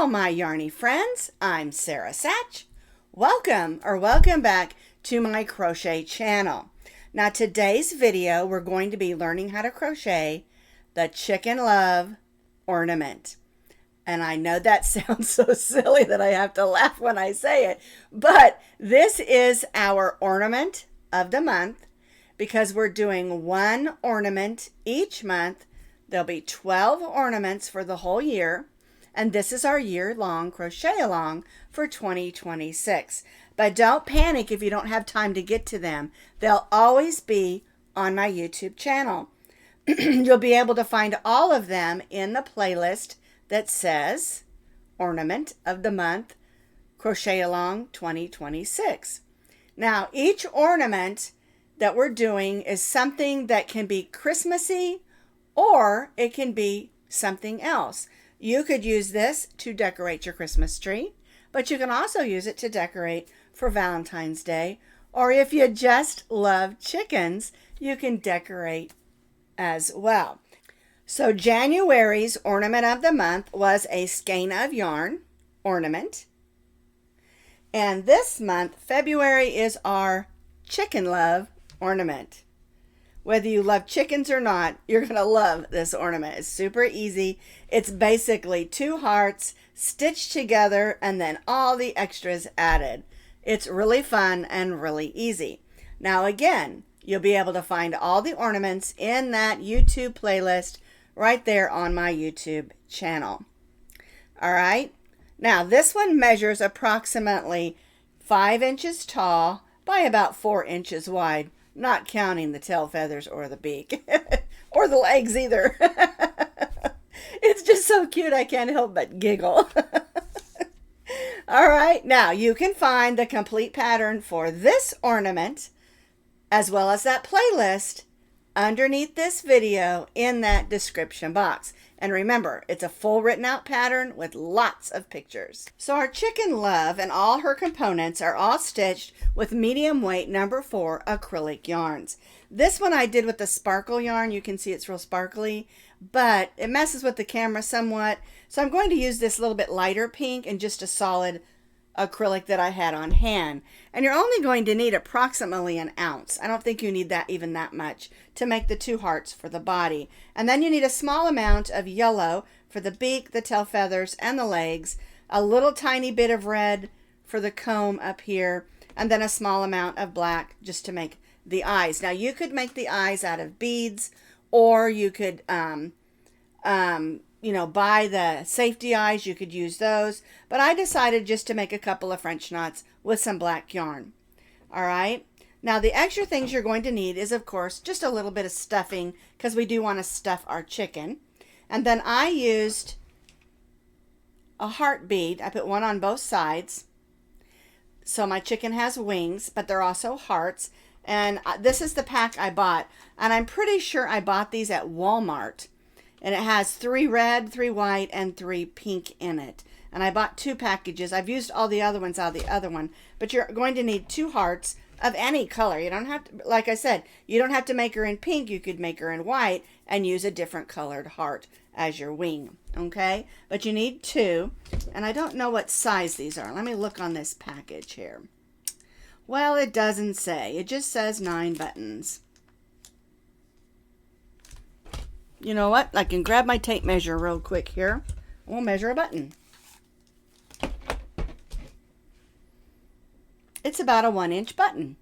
my yarny friends, I'm Sach. Welcome back to my crochet channel. Now today's video we're going to be learning how to crochet the Chicken Love ornament. And I know that sounds so silly that I have to laugh when I say it, but this is our ornament of the month because we're doing one ornament each month. There'll be 12 ornaments for the whole year. And this is our year-long crochet along for 2026. But don't panic if you don't have time to get to them. They'll always be on my YouTube channel. You'll be able to find all of them in the playlist that says Ornament of the Month Crochet Along 2026. Now, each ornament that we're doing is something that can be Christmassy or it can be something else. You could use this to decorate your Christmas tree, but you can also use it to decorate for Valentine's Day. Or if you just love chickens, you can decorate as well. So January's ornament of the month was a skein of yarn ornament. And this month, February, is our Chicken Love ornament. Whether you love chickens or not, you're going to love this ornament. It's super easy. It's basically 2 hearts stitched together and then all the extras added. It's really fun and really easy. Now again, you'll be able to find all the ornaments in that YouTube playlist right there on my YouTube channel. All right. Now this one measures approximately 5 inches tall by about 4 inches wide. Not counting the tail feathers or the beak or the legs either. It's just so cute I can't help but giggle. All right, now you can find the complete pattern for this ornament as well as that playlist underneath this video in that description box. And remember, it's a full written out pattern with lots of pictures. So our Chicken Love and all her components are all stitched with medium weight number 4 acrylic yarns. This one I did with the sparkle yarn. You can see it's real sparkly, but it messes with the camera somewhat. So I'm going to use this little bit lighter pink and just a solid acrylic that I had on hand. And you're only going to need approximately an ounce. I don't think you need that even that much to make the 2 hearts for the body. And then you need a small amount of yellow for the beak, the tail feathers, and the legs, a little tiny bit of red for the comb up here, and then a small amount of black just to make the eyes. Now you could make the eyes out of beads, or you could buy the safety eyes. You could use those, but I decided just to make a couple of French knots with some black yarn. All right. Now the extra things you're going to need is, of course, just a little bit of stuffing because we do want to stuff our chicken. And then I used a heart bead. I put one on both sides. So my chicken has wings, but they're also hearts. And this is the pack I bought. And I'm pretty sure I bought these at Walmart. And it has 3 red, 3 white, and 3 pink in it. And I bought 2 packages. I've used all the other ones out of the other one. But you're going to need 2 hearts of any color. You don't have to, like I said, you don't have to make her in pink. You could make her in white and use a different colored heart as your wing. Okay? But you need 2. And I don't know what size these are. Let me look on this package here. Well, it doesn't say. It just says 9 buttons. You know what? I can grab my tape measure real quick here. We'll measure a button. It's about a 1-inch button.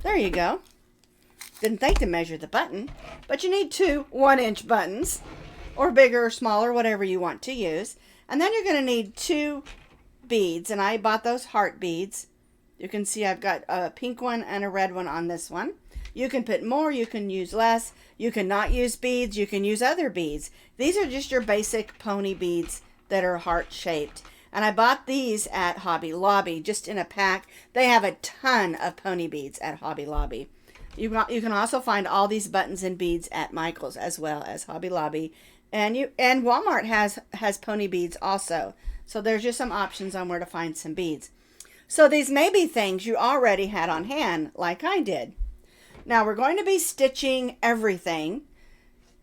There you go. Didn't think to measure the button, but you need 2 1-inch buttons, or bigger or smaller, whatever you want to use. And then you're going to need 2 beads, and I bought those heart beads. You can see I've got a pink one and a red one on this one. You can put more, you can use less. You can not use beads, you can use other beads. These are just your basic pony beads that are heart-shaped. And I bought these at Hobby Lobby, just in a pack. They have a ton of pony beads at Hobby Lobby. You can also find all these buttons and beads at Michael's as well as Hobby Lobby. And Walmart has pony beads also. So there's just some options on where to find some beads. So these may be things you already had on hand, like I did. Now we're going to be stitching everything,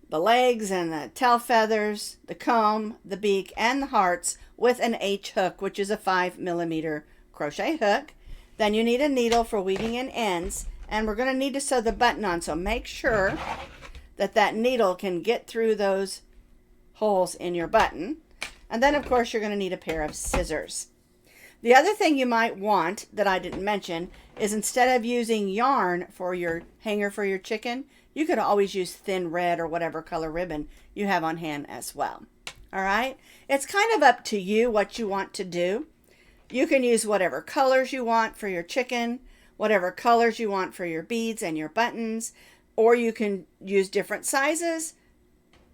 the legs and the tail feathers, the comb, the beak, and the hearts with an H hook, which is a 5mm crochet hook. Then you need a needle for weaving in ends, and we're going to need to sew the button on, so make sure that that needle can get through those holes in your button. And then of course you're going to need a pair of scissors. The other thing you might want that I didn't mention is, instead of using yarn for your hanger for your chicken, you could always use thin red or whatever color ribbon you have on hand as well. All right, it's kind of up to you what you want to do. You can use whatever colors you want for your chicken, whatever colors you want for your beads and your buttons, or you can use different sizes,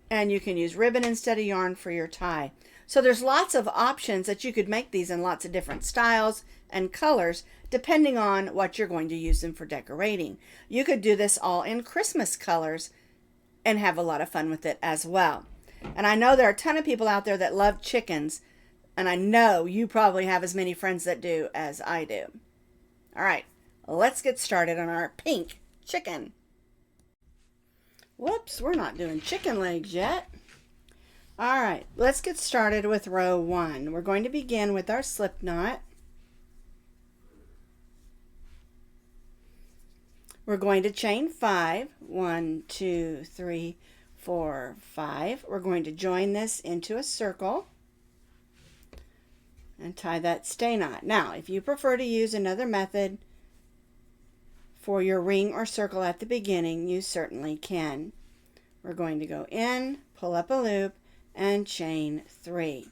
and you can use ribbon instead of yarn for your tie. So there's lots of options that you could make these in lots of different styles and colors, depending on what you're going to use them for decorating. You could do this all in Christmas colors and have a lot of fun with it as well. And I know there are a ton of people out there that love chickens, and I know you probably have as many friends that do as I do. All right, let's get started on our pink chicken. Whoops, we're not doing chicken legs yet. All right, let's get started with row 1. We're going to begin with our slip knot. We're going to chain 5. 1, 2, 3, 4, 5. We're going to join this into a circle and tie that stay knot. Now, if you prefer to use another method for your ring or circle at the beginning, you certainly can. We're going to go in, pull up a loop, and chain 3.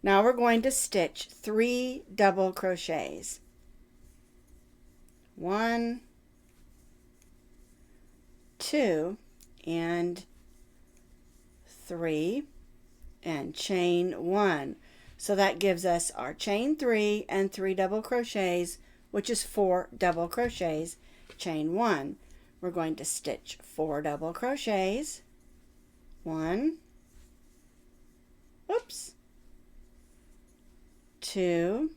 Now we're going to stitch 3 double crochets. 1, 2, and 3, and chain 1. So that gives us our chain 3 and 3 double crochets, which is 4 double crochets, chain 1. We're going to stitch 4 double crochets. 1, oops, 2,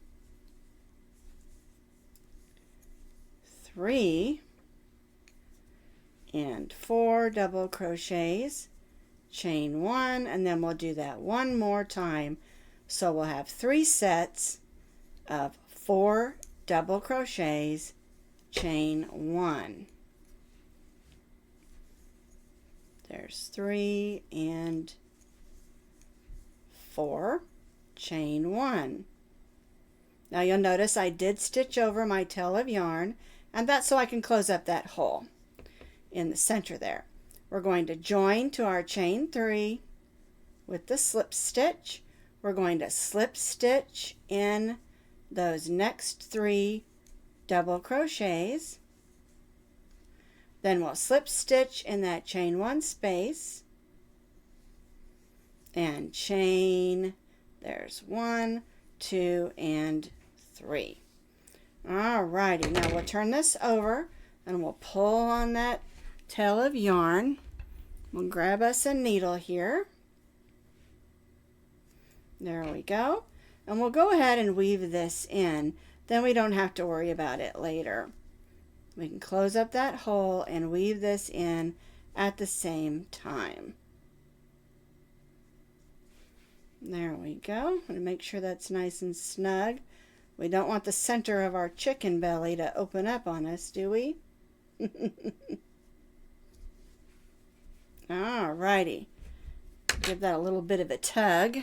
3, and 4 double crochets, chain 1, and then we'll do that one more time. So we'll have 3 sets of 4 double crochets, chain 1. There's 3 and 4, chain 1. Now you'll notice I did stitch over my tail of yarn, and that's so I can close up that hole in the center there. We're going to join to our chain 3 with the slip stitch. We're going to slip stitch in those next 3 double crochets. Then we'll slip stitch in that chain 1 space and chain. There's 1, 2, and 3. Alrighty, now we'll turn this over and we'll pull on that tail of yarn. We'll grab us a needle here. There we go. And we'll go ahead and weave this in. Then we don't have to worry about it later. We can close up that hole and weave this in at the same time. There we go. I'm going to make sure that's nice and snug. We don't want the center of our chicken belly to open up on us, do we? Alrighty. Give that a little bit of a tug.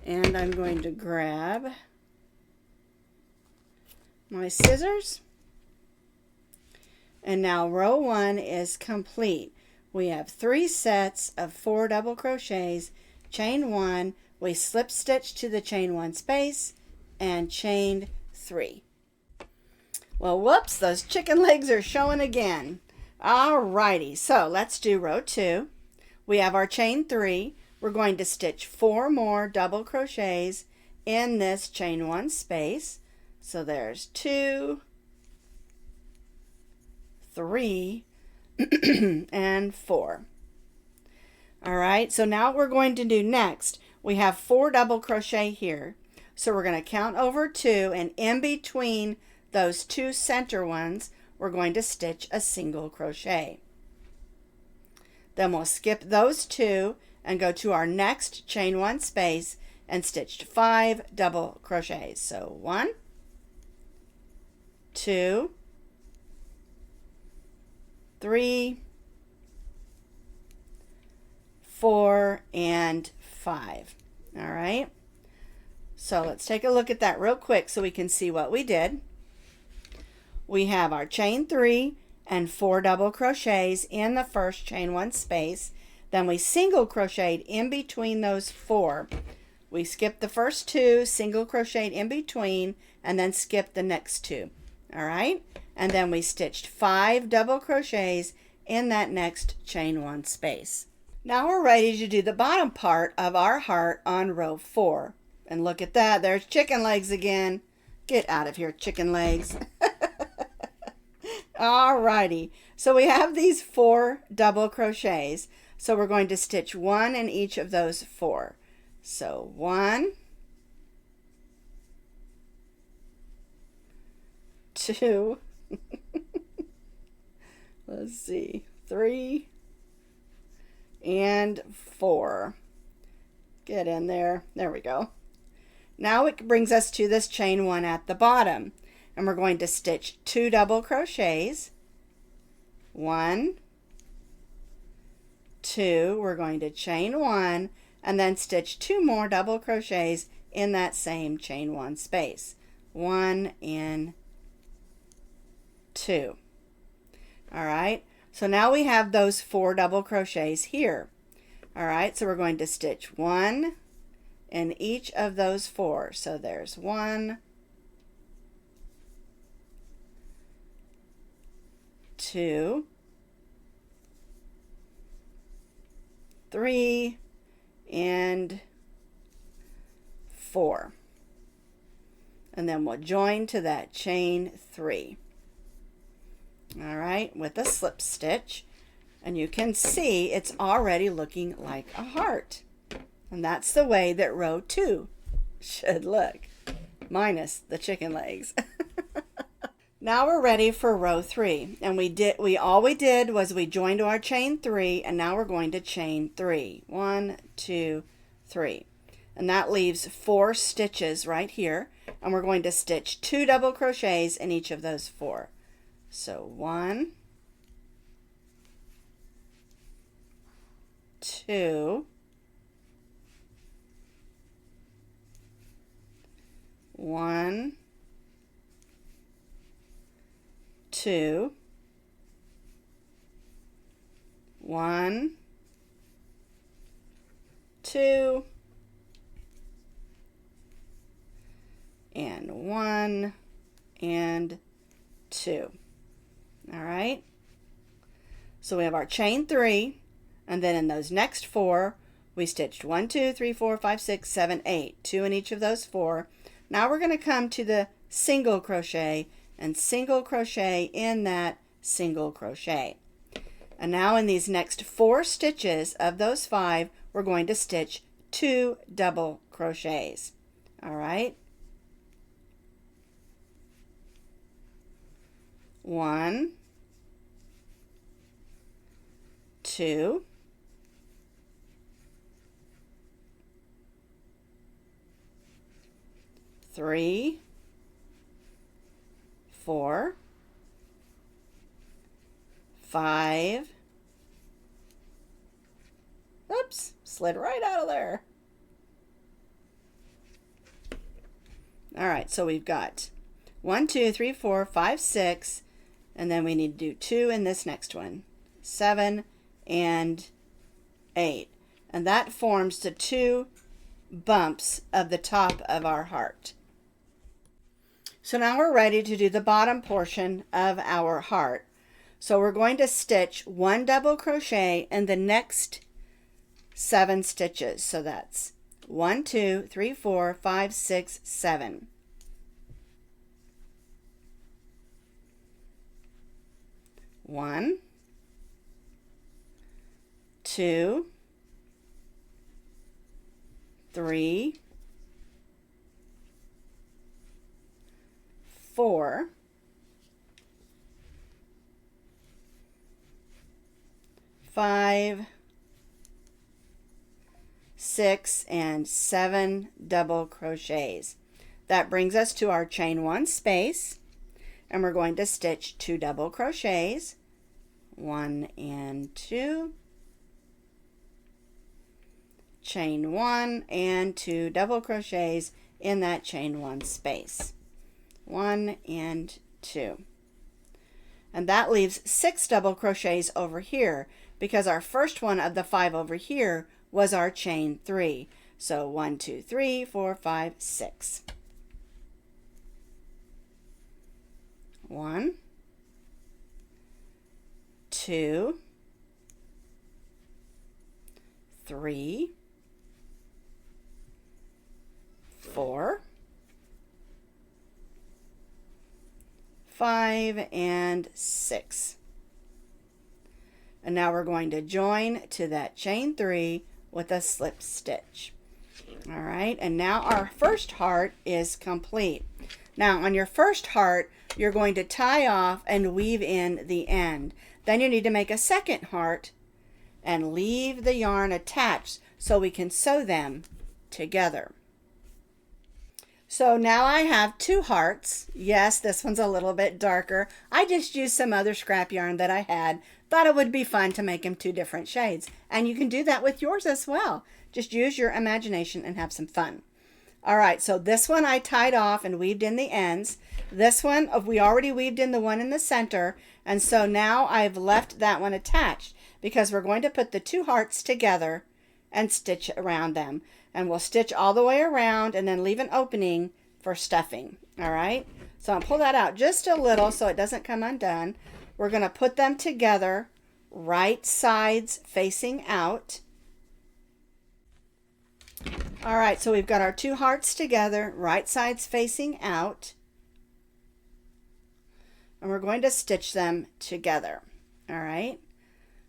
And I'm going to grab my scissors. And now row 1 is complete. We have 3 sets of 4 double crochets, chain 1, we slip stitch to the chain 1 space, and chained 3. Well, whoops, those chicken legs are showing again. Alrighty, so let's do row 2. We have our chain 3. We're going to stitch 4 more double crochets in this chain 1 space. So there's 2, 3, and 4. Alright, so now what we're going to do next, we have 4 double crochet here. So we're going to count over 2, and in between those 2 center ones, we're going to stitch a single crochet. Then we'll skip those 2, and go to our next chain 1 space and stitch 5 double crochets. So 1, 2, 3, 4, and 5. All right. So let's take a look at that real quick so we can see what we did. We have our chain 3 and 4 double crochets in the first chain 1 space. Then we single crocheted in between those 4. We skipped the first 2, single crocheted in between, and then skipped the next 2. All right. And then we stitched 5 double crochets in that next chain 1 space. Now we're ready to do the bottom part of our heart on row 4. And look at that, there's chicken legs again. Get out of here, chicken legs. Alrighty, so we have these 4 double crochets. So we're going to stitch 1 in each of those 4. So 1, 2, let's see, 3, and 4. Get in there. There we go. Now it brings us to this chain 1 at the bottom, and we're going to stitch 2 double crochets. 1, 2, we're going to chain 1 and then stitch 2 more double crochets in that same chain 1 space. 1 and 2. All right, so now we have those 4 double crochets here. All right, so we're going to stitch 1 in each of those 4. So there's 1, 2, 3, and 4. And then we'll join to that chain 3. All right, with a slip stitch. And you can see it's already looking like a heart. And that's the way that row 2 should look, minus the chicken legs. Now we're ready for row 3. And all we did was we joined to our chain 3, and now we're going to chain 3. 1, 2, 3. And that leaves 4 stitches right here. And we're going to stitch 2 double crochets in each of those 4. So 1, 2, 1, 2, 1, 2, and 1 and 2. All right, so we have our chain 3, and then in those next 4 we stitched 1, 2, 3, 4, 5, 6, 7, 8, 2 in each of those 4. Now we're going to come to the single crochet and single crochet in that single crochet. And now in these next 4 stitches of those 5, we're going to stitch 2 double crochets. All right, 1, 2, 3, 4, 5. Oops, slid right out of there. All right, so we've got 1, 2, 3, 4, 5, 6, and then we need to do 2 in this next one. 7 and 8. And that forms the 2 bumps of the top of our heart. So now we're ready to do the bottom portion of our heart. So we're going to stitch 1 double crochet in the next 7 stitches. So that's 1, 2, 3, 4, 5, 6, 7. 1, 2, 3, 4, 5, 6, and 7 double crochets. That brings us to our chain 1 space, and we're going to stitch 2 double crochets, 1 and 2, chain 1 and 2 double crochets in that chain 1 space, 1 and 2. And that leaves 6 double crochets over here because our first one of the 5 over here was our chain 3. So 1, 2, 3, 4, 5, 6. 1, 2, 3, 4, 5, and 6. And now we're going to join to that chain 3 with a slip stitch. All right, and now our first heart is complete. Now on your first heart, you're going to tie off and weave in the end. Then you need to make a second heart and leave the yarn attached so we can sew them together. So now I have 2 hearts. Yes, this one's a little bit darker. I just used some other scrap yarn that I had. Thought it would be fun to make them 2 different shades. And you can do that with yours as well. Just use your imagination and have some fun. All right, so this one I tied off and weaved in the ends. This one, we already weaved in the one in the center. And so now I've left that one attached because we're going to put the 2 hearts together and stitch around them. And we'll stitch all the way around and then leave an opening for stuffing. All right, so I'll pull that out just a little so it doesn't come undone. We're going to put them together, right sides facing out. All right, so we've got our 2 hearts together, right sides facing out. And we're going to stitch them together. All right,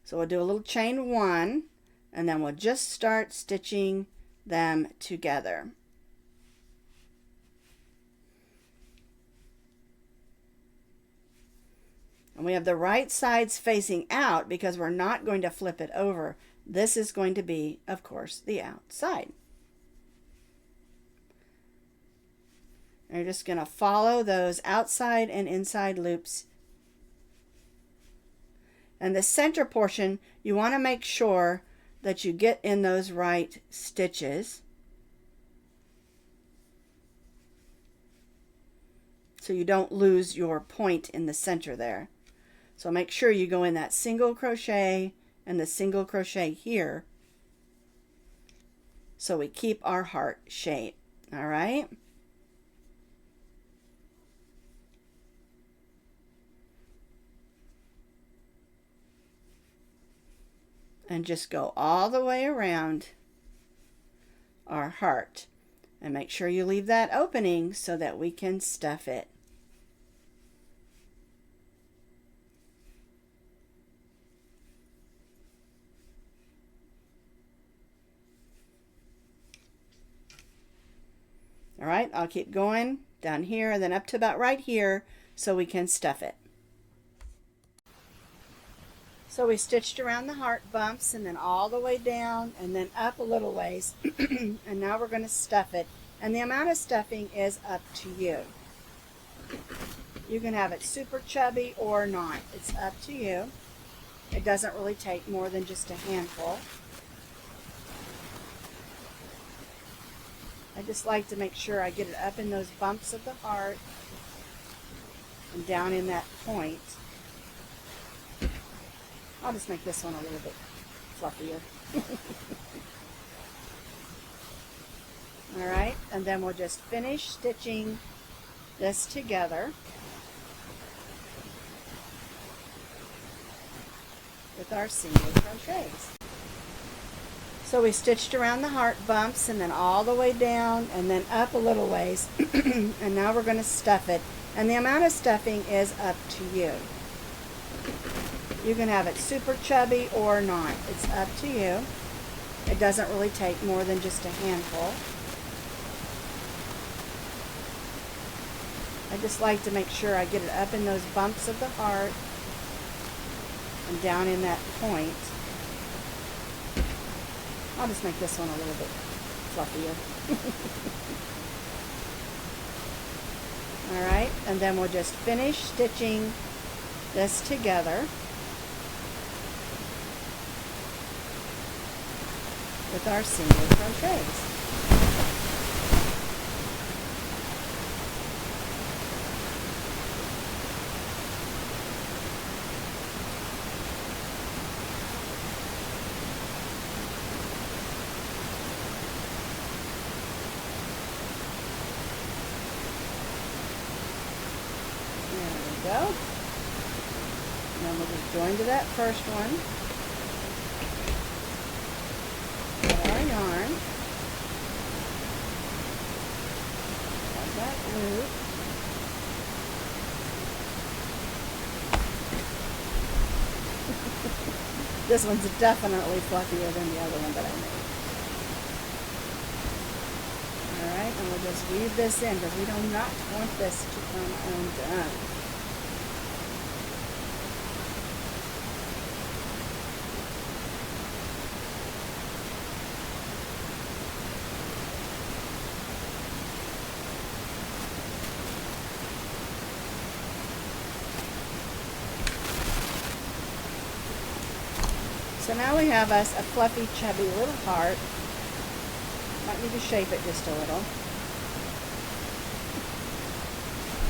so we'll do a little chain 1, and then we'll just start stitching them together. And we have the right sides facing out because we're not going to flip it over. This is going to be, of course, the outside. And you're just going to follow those outside and inside loops. And the center portion, you want to make sure that you get in those right stitches so you don't lose your point in the center there. So make sure you go in that single crochet and the single crochet here so we keep our heart shape. All right. And just go all the way around our heart. And make sure you leave that opening so that we can stuff it. All right, I'll keep going down here and then up to about right here so we can stuff it. So we stitched around the heart bumps and then all the way down and then up a little ways. And now we're going to stuff it. And the amount of stuffing is up to you. You can have it super chubby or not. It's up to you. It doesn't really take more than just a handful. I just like to make sure I get it up in those bumps of the heart and down in that point. I'll just make this one a little bit fluffier. All right, and then we'll just finish stitching this together with our single crochets. So we stitched around the heart bumps and then all the way down and then up a little ways. And now we're going to stuff it. And the amount of stuffing is up to you. You can have it super chubby or not. It's up to you. It doesn't really take more than just a handful. I just like to make sure I get it up in those bumps of the heart and down in that point. I'll just make this one a little bit fluffier. All right, and then we'll just finish stitching this together with our single crochets. Go. And then we'll just join to that first one. Get our yarn. Got that loop. This one's definitely fluffier than the other one that I made. Alright, and we'll just weave this in because we do not want this to come undone. So now we have us a fluffy, chubby little heart. Might need to shape it just a little.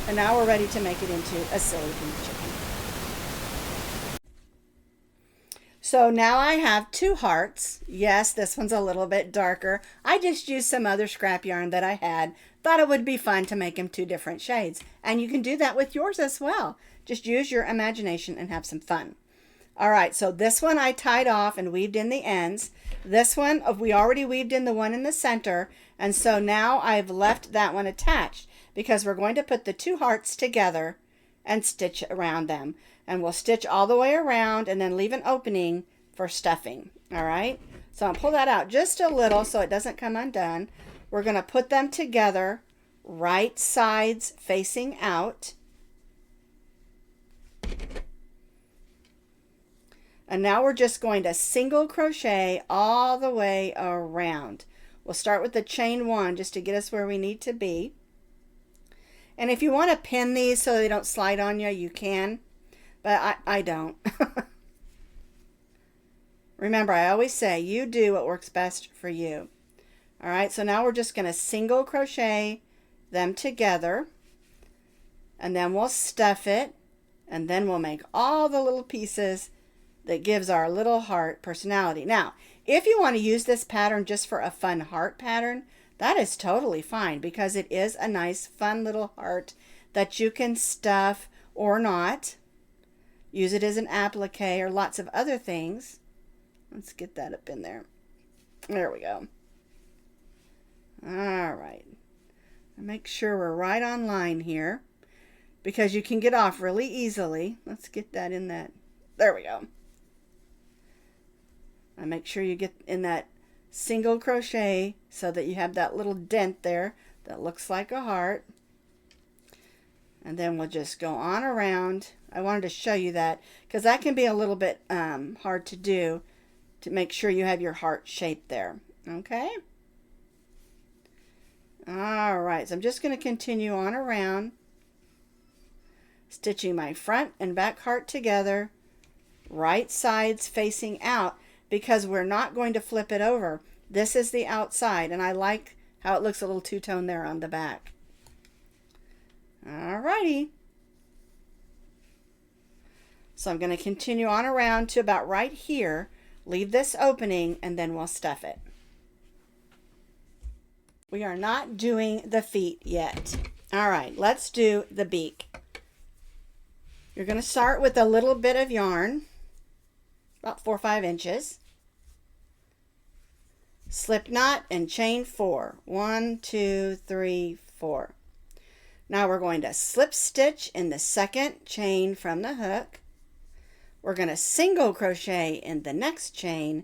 And now we're ready to make it into a silly pink chicken. So now I have two hearts. Yes, this one's a little bit darker. I just used some other scrap yarn that I had. Thought it would be fun to make them two different shades. And you can do that with yours as well. Just use your imagination and have some fun. All right, so this one I tied off and weaved in the ends. This one, we already weaved in the one in the center, and so now I've left that one attached because we're going to put the two hearts together and stitch around them. And we'll stitch all the way around and then leave an opening for stuffing. All right, so I'll pull that out just a little so it doesn't come undone. We're going to put them together, right sides facing out. And now we're just going to single crochet all the way around. We'll start with the chain one just to get us where we need to be. And if you want to pin these so they don't slide on you, you can. But I don't. Remember, I always say you do what works best for you. All right, so now we're just going to single crochet them together. And then we'll stuff it. And then we'll make all the little pieces that gives our little heart personality. Now, if you want to use this pattern just for a fun heart pattern, that is totally fine because it is a nice fun little heart that you can stuff or not. Use it as an applique or lots of other things. Let's get that up in there. There we go. All right. Make sure we're right on line here because you can get off really easily. Let's get that in that. There we go. And make sure you get in that single crochet so that you have that little dent there that looks like a heart. And then we'll just go on around. I wanted to show you that because that can be a little bit hard to do, to make sure you have your heart shape there. Okay? All right, so I'm just going to continue on around, stitching my front and back heart together, right sides facing out, because we're not going to flip it over. This is the outside, and I like how it looks a little two-tone there on the back. All righty. So I'm going to continue on around to about right here, leave this opening, and then we'll stuff it. We are not doing the feet yet. All right, let's do the beak. You're going to start with a little bit of yarn, about 4 or 5 inches. Slip knot and chain 4. 1, 2, 3, 4. Now we're going to slip stitch in the second chain from the hook. We're going to single crochet in the next chain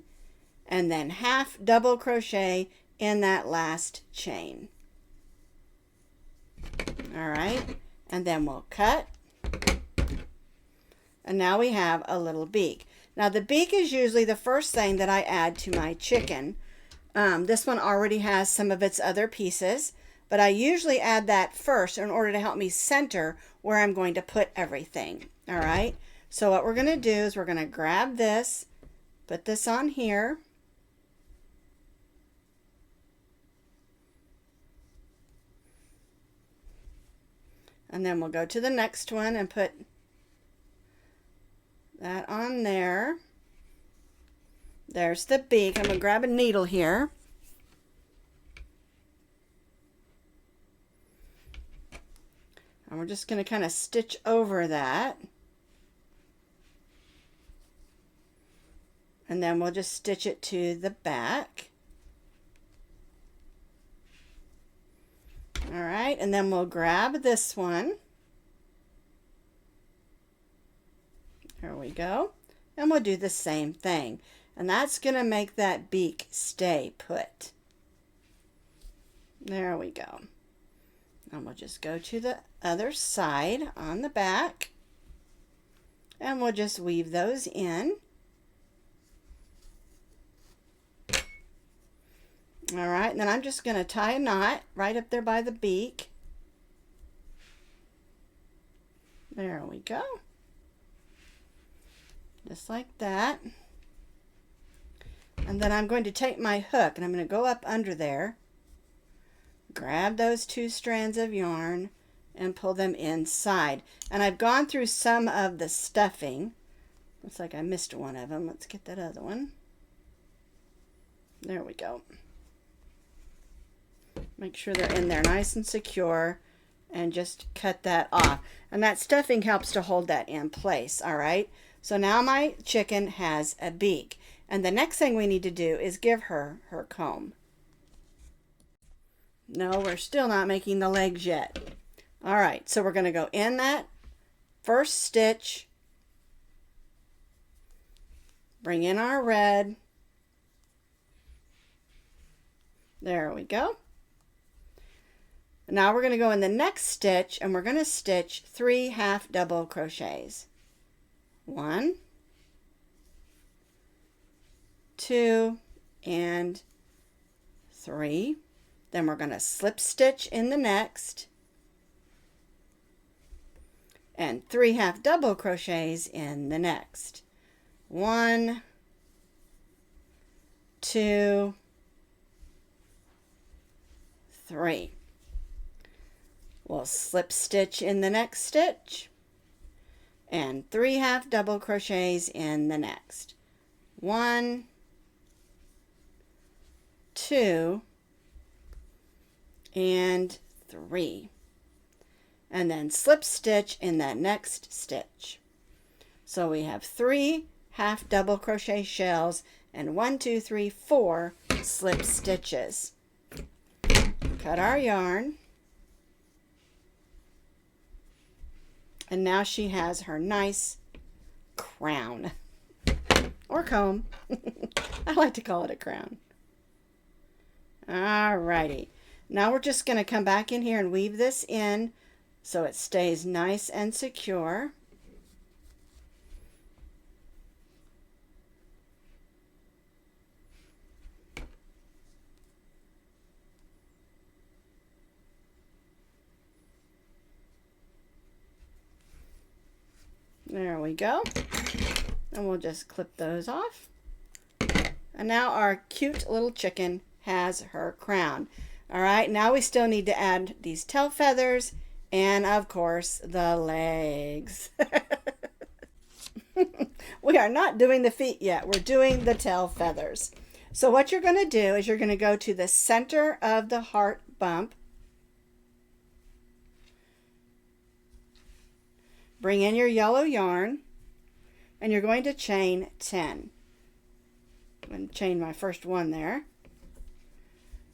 and then half double crochet in that last chain. All right, and then we'll cut. And now we have a little beak. Now the beak is usually the first thing that I add to my chicken. This one already has some of its other pieces, but I usually add that first in order to help me center where I'm going to put everything. All right, so what we're going to do is we're going to grab this, put this on here. And then we'll go to the next one and put that on there. There's the beak. I'm going to grab a needle here. And we're just going to kind of stitch over that. And then we'll just stitch it to the back. All right, and then we'll grab this one. There we go. And we'll do the same thing. And that's going to make that beak stay put. There we go. And we'll just go to the other side on the back. And we'll just weave those in. All right, and then I'm just going to tie a knot right up there by the beak. There we go. Just like that. And then I'm going to take my hook and I'm going to go up under there, grab those 2 strands of yarn and pull them inside. And I've gone through some of the stuffing. Looks like I missed one of them. Let's get that other one. There we go. Make sure they're in there nice and secure and just cut that off. And that stuffing helps to hold that in place, all right? So now my chicken has a beak. And the next thing we need to do is give her her comb. No, we're still not making the legs yet. All right, so we're going to go in that first stitch, bring in our red. There we go. Now we're going to go in the next stitch and we're going to stitch 3 half double crochets. 1, 2, and 3. Then we're going to slip stitch in the next and 3 half double crochets in the next. 1, 2, 3. We'll slip stitch in the next stitch and 3 half double crochets in the next. 1, 2, and 3. And then slip stitch in that next stitch. So we have 3 half double crochet shells and 1, 2, 3, 4 slip stitches. Cut our yarn. And now she has her nice crown. Or comb. I like to call it a crown. Alrighty. Now we're just going to come back in here and weave this in so it stays nice and secure. There we go. And we'll just clip those off. And now our cute little chicken has her crown. All right, now we still need to add these tail feathers and, of course, the legs. We are not doing the feet yet. We're doing the tail feathers. So what you're going to do is you're going to go to the center of the heart bump. Bring in your yellow yarn, and you're going to chain 10. I'm going to chain my first one there.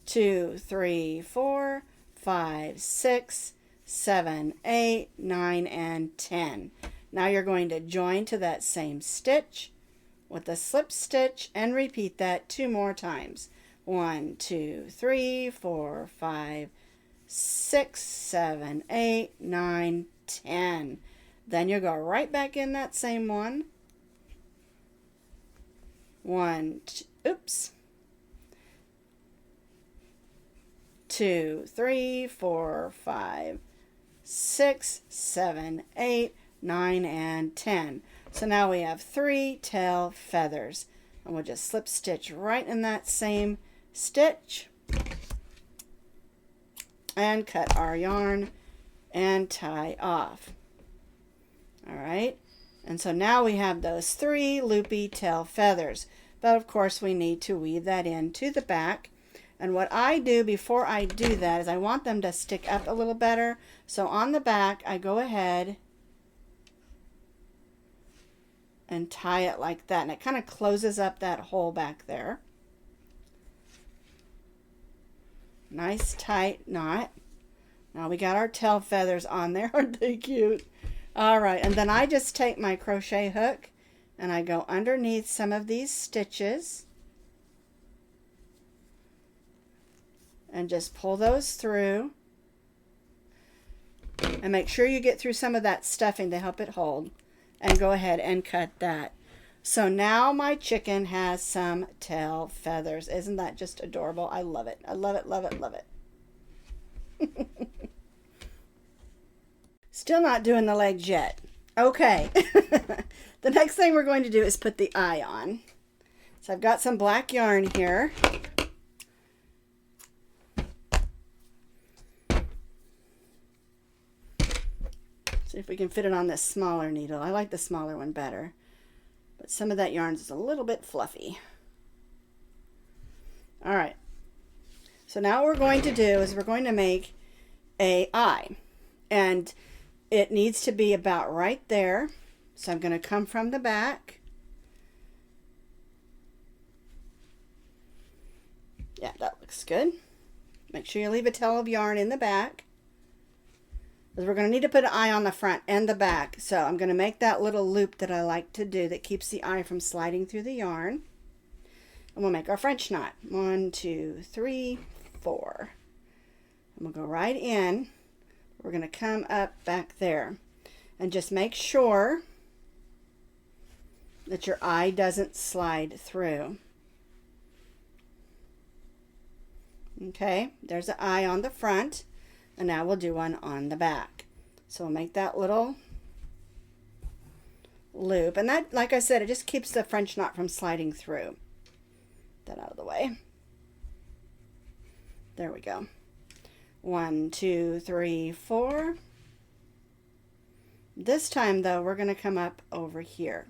2, 3, 4, 5, 6, 7, 8, 9, and 10. Now you're going to join to that same stitch with a slip stitch and repeat that 2 more times. 1, 2, 3, 4, 5, 6, 7, 8, 9, 10. Then you go right back in that same one. 1, 2, oops. 2, 3, 4, 5, 6, 7, 8, 9, and 10. So now we have 3 tail feathers. And we'll just slip stitch right in that same stitch. And cut our yarn and tie off. Alright, and so now we have those 3 loopy tail feathers. But of course we need to weave that into the back. And what I do before I do that is I want them to stick up a little better. So on the back I go ahead and tie it like that. And it kind of closes up that hole back there. Nice tight knot. Now we got our tail feathers on there. Aren't they cute? Alright, and then I just take my crochet hook and I go underneath some of these stitches and just pull those through. And make sure you get through some of that stuffing to help it hold. And go ahead and cut that. So now my chicken has some tail feathers. Isn't that just adorable? I love it. I love it, love it, love it. Still not doing the legs yet. Okay. The next thing we're going to do is put the eye on. So I've got some black yarn here. See if we can fit it on this smaller needle. I like the smaller one better. But some of that yarn is a little bit fluffy. Alright. So now what we're going to do is we're going to make an eye. And it needs to be about right there. So I'm going to come from the back. Yeah, that looks good. Make sure you leave a tail of yarn in the back, because we're going to need to put an eye on the front and the back. So I'm going to make that little loop that I like to do that keeps the eye from sliding through the yarn. And we'll make our French knot. 1, 2, 3, 4. And we'll go right in. We're going to come up back there. And just make sure that your eye doesn't slide through. Okay, there's an eye on the front. And now we'll do one on the back. So we'll make that little loop. And that, like I said, it just keeps the French knot from sliding through. That out of the way. There we go. 1, 2, 3, 4. This time though, we're going to come up over here.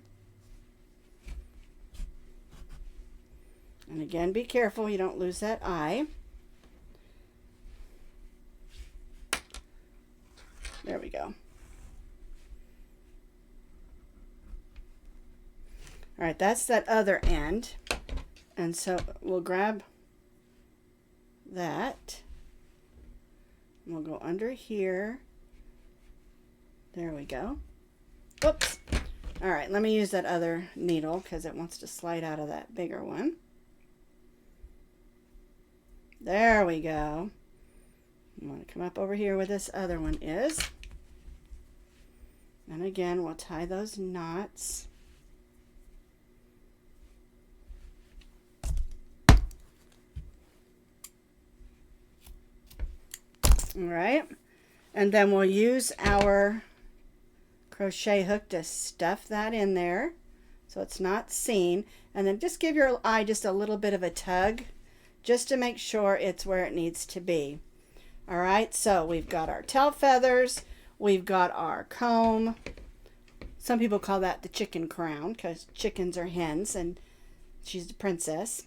And again, be careful you don't lose that eye. There we go. All right, that's that other end. And so we'll grab that. We'll go under here. There we go. Oops. All right, let me use that other needle because it wants to slide out of that bigger one. There we go. I'm going to come up over here where this other one is. And again, we'll tie those knots. All right, and then we'll use our crochet hook to stuff that in there so it's not seen, and then just give your eye just a little bit of a tug just to make sure it's where it needs to be. All right, so we've got our tail feathers, we've got our comb. Some people call that the chicken crown because chickens are hens and she's the princess.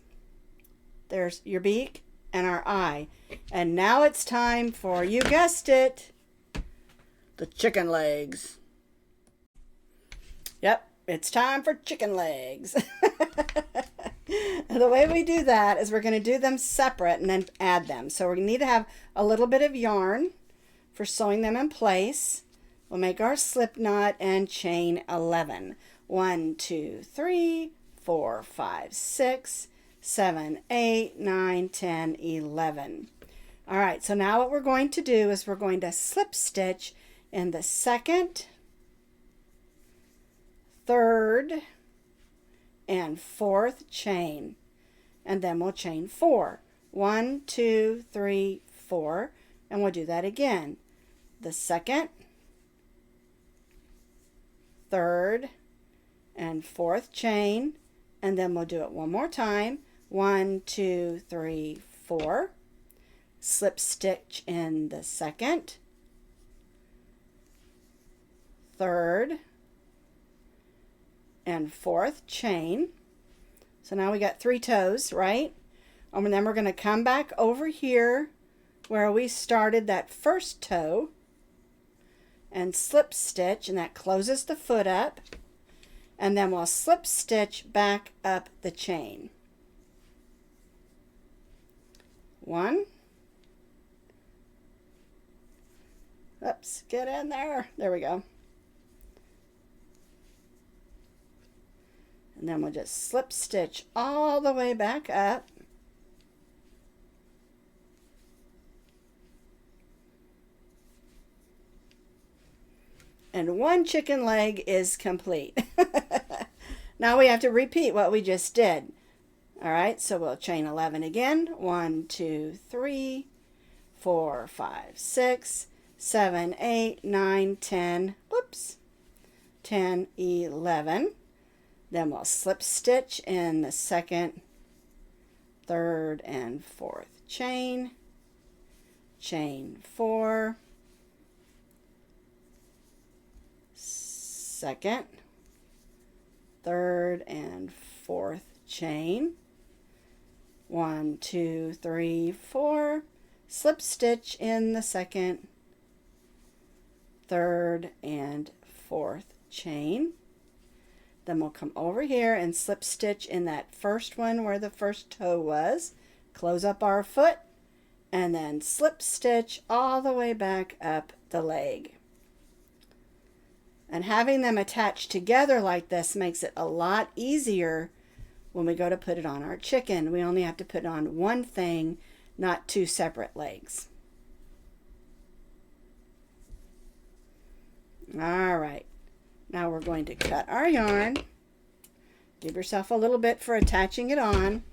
There's your beak and our eye. And now it's time for, you guessed it, the chicken legs. Yep, it's time for chicken legs. And the way we do that is we're going to do them separate and then add them. So we need to have a little bit of yarn for sewing them in place. We'll make our slip knot and chain 11. 1, 2, 3, 4, 5, 6, 7, 8, 9, 10, 11. All right, so now what we're going to do is we're going to slip stitch in the second, third, and fourth chain, and then we'll chain 4. 1, 2, 3, 4, and we'll do that again. The second, third, and fourth chain, and then we'll do it one more time. 1, 2, 3, 4. Slip stitch in the second, third, and fourth chain. So now we got 3 toes, right? And then we're going to come back over here where we started that first toe and slip stitch, and that closes the foot up, and then we'll slip stitch back up the chain. 1, oops, get in there, there we go. And then we'll just slip stitch all the way back up. And 1 chicken leg is complete. Now we have to repeat what we just did. All right, so we'll chain 11 again. 1, 2, 3, 4, 5, 6, 7, 8, 9, 10. Whoops. 10, 11. Then we'll slip stitch in the second, third, and fourth chain. Chain 4. Second, third, and fourth chain. 1, 2, 3, 4. Slip stitch in the second, third, and fourth chain. Then we'll come over here and slip stitch in that first one where the first toe was, close up our foot, and then slip stitch all the way back up the leg. And having them attached together like this makes it a lot easier when we go to put it on our chicken. We only have to put on one thing, not 2 separate legs. All right. Now we're going to cut our yarn. Give yourself a little bit for attaching it on.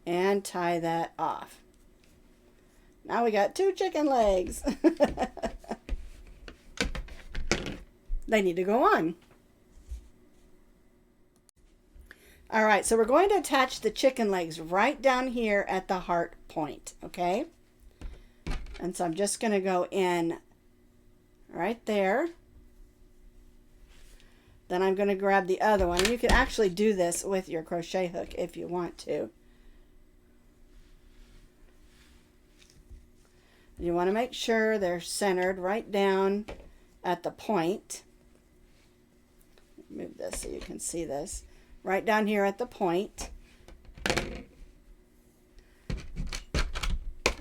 And tie that off. Now we got 2 chicken legs. They need to go on. All right, so we're going to attach the chicken legs right down here at the heart point, okay? And so I'm just going to go in right there. Then I'm going to grab the other one. You can actually do this with your crochet hook if you want to. You want to make sure they're centered right down at the point. Move this so you can see this. Right down here at the point.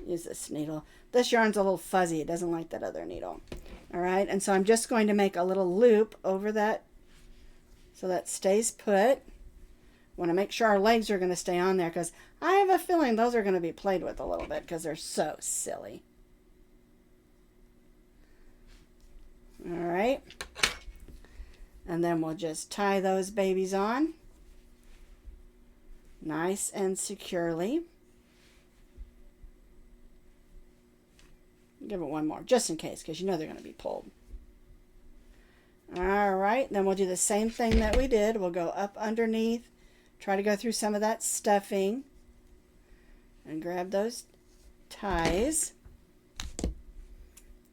Use this needle. This yarn's a little fuzzy. It doesn't like that other needle. All right, and so I'm just going to make a little loop over that so that stays put. Want to make sure our legs are going to stay on there because I have a feeling those are going to be played with a little bit because they're so silly. All right. And then we'll just tie those babies on nice and securely. Give it one more just in case because you know they're going to be pulled. All right, then we'll do the same thing that we did. We'll go up underneath, try to go through some of that stuffing and grab those ties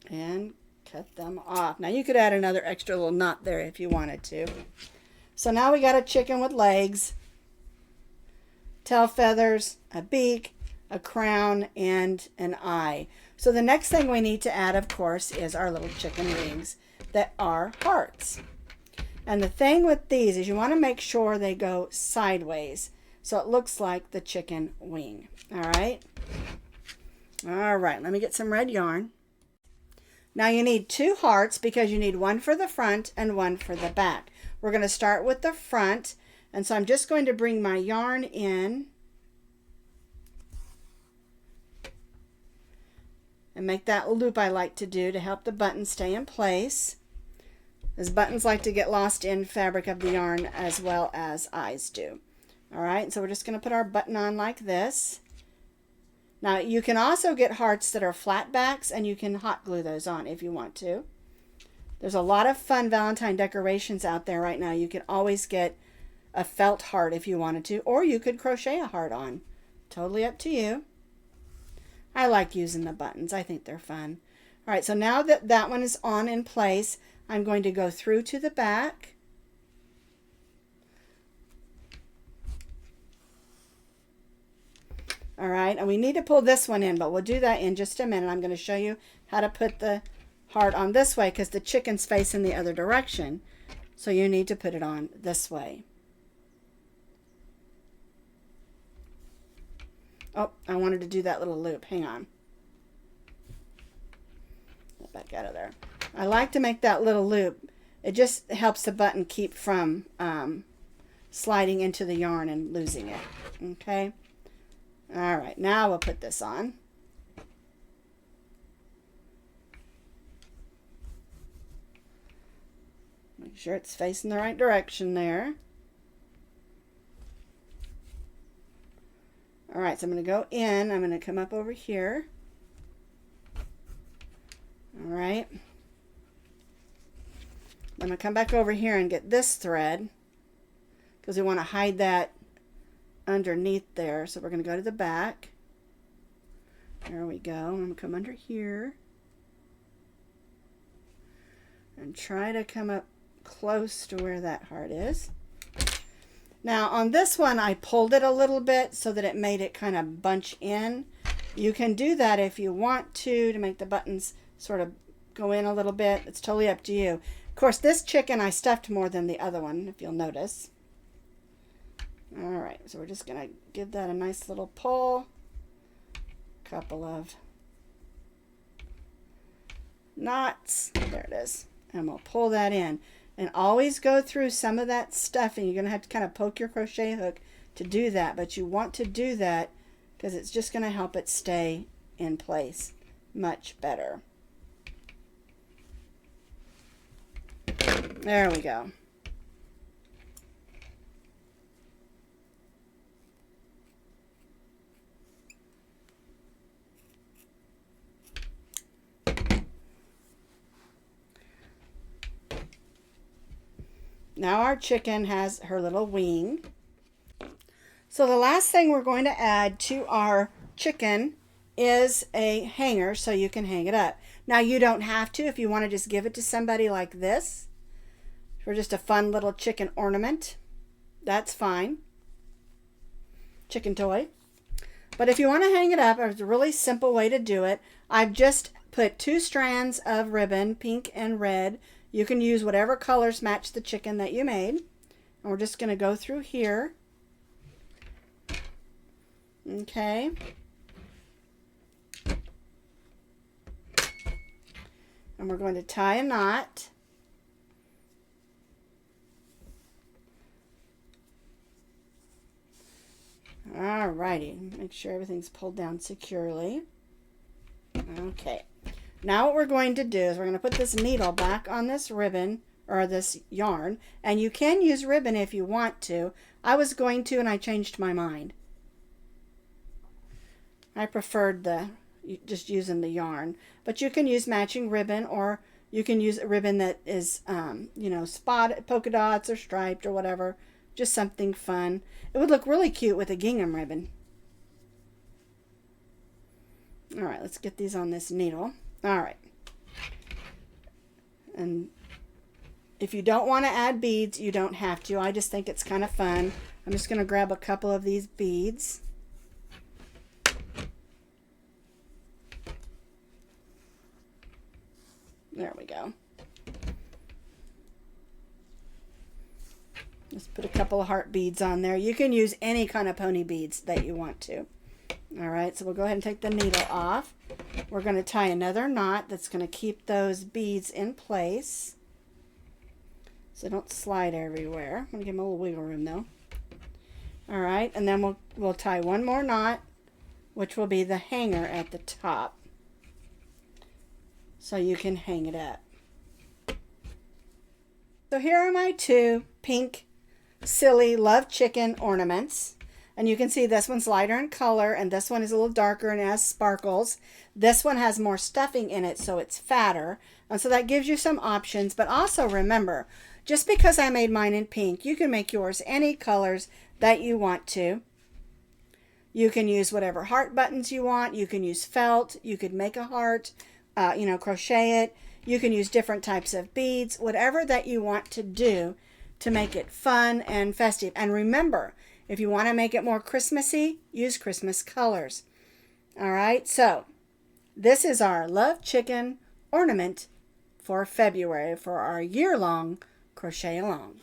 and cut them off. Now you could add another extra little knot there if you wanted to. So now we got a chicken with legs, tail feathers, a beak, a crown, and an eye. So the next thing we need to add, of course, is our little chicken wings that are hearts. And the thing with these is you want to make sure they go sideways so it looks like the chicken wing. All right. All right, let me get some red yarn. Now you need 2 hearts because you need one for the front and one for the back. We're going to start with the front, and so I'm just going to bring my yarn in and make that loop I like to do to help the button stay in place. As buttons like to get lost in fabric of the yarn as well as eyes do. All right, so we're just going to put our button on like this. Now you can also get hearts that are flat backs, and you can hot glue those on if you want to. There's a lot of fun Valentine decorations out there right now. You can always get a felt heart if you wanted to, or you could crochet a heart on. Totally up to you. I like using the buttons. I think they're fun. All right, so now that that one is on in place, I'm going to go through to the back. All right, and we need to pull this one in, but we'll do that in just a minute. I'm going to show you how to put the heart on this way because the chicken's facing the other direction. So you need to put it on this way. Oh, I wanted to do that little loop. Hang on. Get back out of there. I like to make that little loop. It just helps the button keep from sliding into the yarn and losing it. Okay. All right, now we'll put this on. Make sure it's facing the right direction there. All right, so I'm going to go in. I'm going to come up over here. All right. I'm going to come back over here and get this thread because we want to hide that underneath there. So we're going to go to the back. There we go. I'm going to come under here and try to come up close to where that heart is. Now on this one I pulled it a little bit so that it made it kind of bunch in. You can do that if you want to make the buttons sort of go in a little bit. It's totally up to you. Of course, this chicken I stuffed more than the other one, if you'll notice. All right, so we're just going to give that a nice little pull. Couple of knots. There it is. And we'll pull that in. And always go through some of that stuffing. You're going to have to kind of poke your crochet hook to do that. But you want to do that because it's just going to help it stay in place much better. There we go. Now our chicken has her little wing. So the last thing we're going to add to our chicken is a hanger so you can hang it up. Now you don't have to if you want to just give it to somebody like this for just a fun little chicken ornament. That's fine. Chicken toy. But if you want to hang it up, there's a really simple way to do it. I've just put 2 strands of ribbon, pink and red. You can use whatever colors match the chicken that you made. And we're just going to go through here. Okay. And we're going to tie a knot. Alrighty, make sure everything's pulled down securely. Okay. Now what we're going to do is we're going to put this needle back on this ribbon or this yarn, and you can use ribbon if you want to. I was going to and I changed my mind. I preferred just using the yarn, but you can use matching ribbon, or you can use a ribbon that is you know, spotted, polka dots or striped or whatever, just something fun. It would look really cute with a gingham ribbon. All right, let's get these on this needle. All right. And if you don't want to add beads, you don't have to. I just think it's kind of fun. I'm just going to grab a couple of these beads. There we go. Just put a couple of heart beads on there. You can use any kind of pony beads that you want to. All right, so we'll go ahead and take the needle off. We're going to tie another knot that's going to keep those beads in place so they don't slide everywhere. I'm going to give them a little wiggle room though. All right, and then we'll tie one more knot, which will be the hanger at the top, so you can hang it up. So here are my 2 pink Silly Love Chicken ornaments. And you can see this one's lighter in color, and this one is a little darker and has sparkles. This one has more stuffing in it, so it's fatter. And so that gives you some options. But also remember, just because I made mine in pink, you can make yours any colors that you want to. You can use whatever heart buttons you want. You can use felt. You could make a heart, crochet it. You can use different types of beads, whatever that you want to do to make it fun and festive. And remember, if you want to make it more Christmassy, use Christmas colors. All right, so this is our Love Chicken ornament for February for our year-long crochet along.